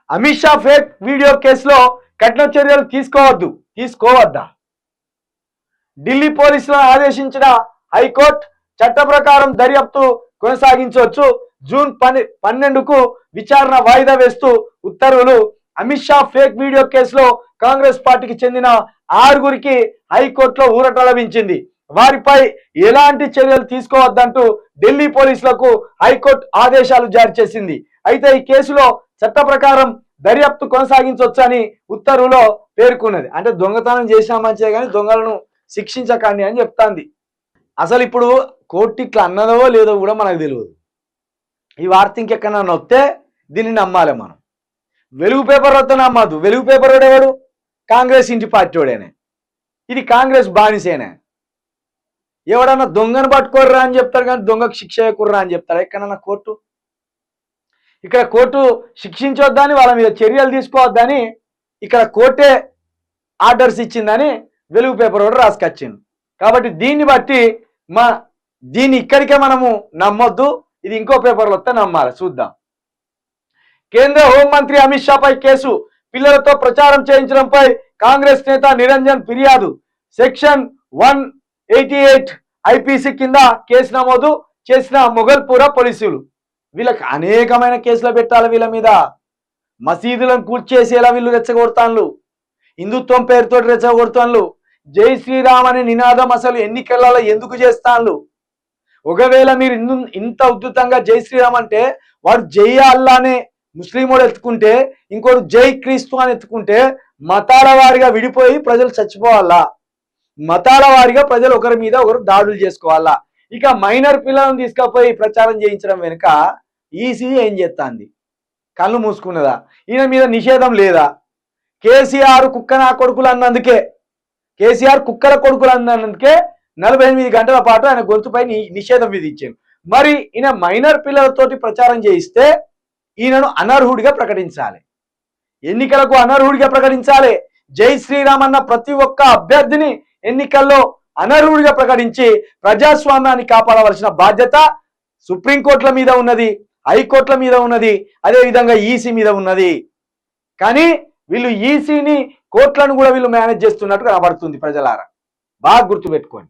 Amit Shah fake video కేసులో కఠిన చర్యలు తీసుకోవద్దా? ఢిల్లీ పోలీసులను ఆదేశించిన హైకోర్టు చట్ట ప్రకారం దర్యాప్తు కొనసాగించవచ్చు. జూన్ 12కు విచారణ వాయిదా వేస్తూ ఉత్తర్వులు. అమిత్ షా ఫేక్ వీడియో కేసులో కాంగ్రెస్ పార్టీకి చెందిన 6గురికి హైకోర్టులో ఊరట లభించింది. వారిపై ఎలాంటి చర్యలు తీసుకోవద్దంటూ ఢిల్లీ పోలీసులకు హైకోర్టు ఆదేశాలు జారీ చేసింది. అయితే ఈ కేసులో చట్ట ప్రకారం దర్యాప్తు కొనసాగించవచ్చని ఉత్తర్వులో పేర్కొన్నది. అంటే దొంగతనం చేసినా మంచిదే కానీ దొంగలను శిక్షించకండి అని చెప్తాంది. అసలు ఇప్పుడు కోర్టు ఇట్లా అన్నదో లేదో కూడా మనకు తెలియదు. ఈ వార్త ఇంకెక్కడన్నా వస్తే దీన్ని నమ్మాలి మనం. వెలుగు పేపర్ వస్తే నమ్మద్దు. వెలుగు పేపర్ వాడేవాడు కాంగ్రెస్ ఇంటి పార్టీ వాడేనే. ఇది కాంగ్రెస్ బానిసేనే. ఎవడన్నా దొంగను పట్టుకోర్రా అని చెప్తారు కానీ దొంగకు శిక్ష కుర్రా అని చెప్తారు ఎక్కడన్నా కోర్టు? ఇక్కడ కోర్టు శిక్షించొద్దని, వాళ్ళ మీద చర్యలు తీసుకోవద్దని ఇక్కడ కోర్టే ఆర్డర్స్ ఇచ్చిందని వెలుగు పేపర్ కూడా రాసుకొచ్చింది. కాబట్టి దీన్ని బట్టి దీన్ని ఇక్కడికే మనము నమ్మొద్దు. ఇది ఇంకో పేపర్లో వస్తే నమ్మాలి. చూద్దాం. కేంద్ర హోంమంత్రి అమిత్ షాపై కేసు. పిల్లలతో ప్రచారం చేయించడంపై కాంగ్రెస్ నేత నిరంజన్ ఫిర్యాదు. సెక్షన్ 188 ఐపీసీ కింద కేసు నమోదు చేసిన మొగల్పూర పోలీసులు. వీళ్ళకి అనేకమైన కేసులు పెట్టాలి. వీళ్ళ మీద మసీదులను కూల్చేసేలా వీళ్ళు రెచ్చగొడతాన్లు. హిందుత్వం పేరుతో రెచ్చగొడతాన్లు. జై శ్రీరామ్ అనే నినాదం అసలు ఎన్నికలలో ఎందుకు చేస్తాన్లు? ఒకవేళ మీరు ఇంత ఉద్ధృతంగా జై శ్రీరామ్ అంటే వాడు జై అల్లా అనే ముస్లింలు ఎత్తుకుంటే ఇంకోటి జై క్రీస్తు అని ఎత్తుకుంటే మతాల వారిగా విడిపోయి ప్రజలు చచ్చిపోవాలా? మతాల వారిగా ప్రజలు ఒకరి మీద ఒకరు దాడులు చేసుకోవాలా? ఇక మైనర్ పిల్లలను తీసుకుపోయి ప్రచారం చేయించడం వెనుక ఈసీ ఏం చేస్తాంది? కళ్ళు మూసుకున్నదా? ఈయన మీద నిషేధం లేదా? కేసీఆర్ కుక్కనా కొడుకులు అన్నందుకే, కేసీఆర్ కుక్కల కొడుకులు అన్నందుకే 48 గంటల పాటు ఆయన గొంతుపై నిషేధం విధించారు. మరి ఈయన మైనర్ పిల్లలతోటి ప్రచారం చేయిస్తే ఈయనను అనర్హుడిగా ప్రకటించాలి. ఎన్నికలకు అనర్హుడిగా ప్రకటించాలి. జై శ్రీరామ్ అన్న ప్రతి ఒక్క అభ్యర్థిని ఎన్నికల్లో అనర్హుడిగా ప్రకటించి ప్రజాస్వామ్యాన్ని కాపాడవలసిన బాధ్యత సుప్రీంకోర్టుల మీద ఉన్నది, హైకోర్టుల మీద ఉన్నది, అదేవిధంగా ఈసీ మీద ఉన్నది. కానీ వీళ్ళు ఈసీని, కోర్టులను కూడా వీళ్ళు మేనేజ్ చేస్తున్నట్టు కనబడుతుంది. ప్రజలారా బాగా గుర్తుపెట్టుకోండి.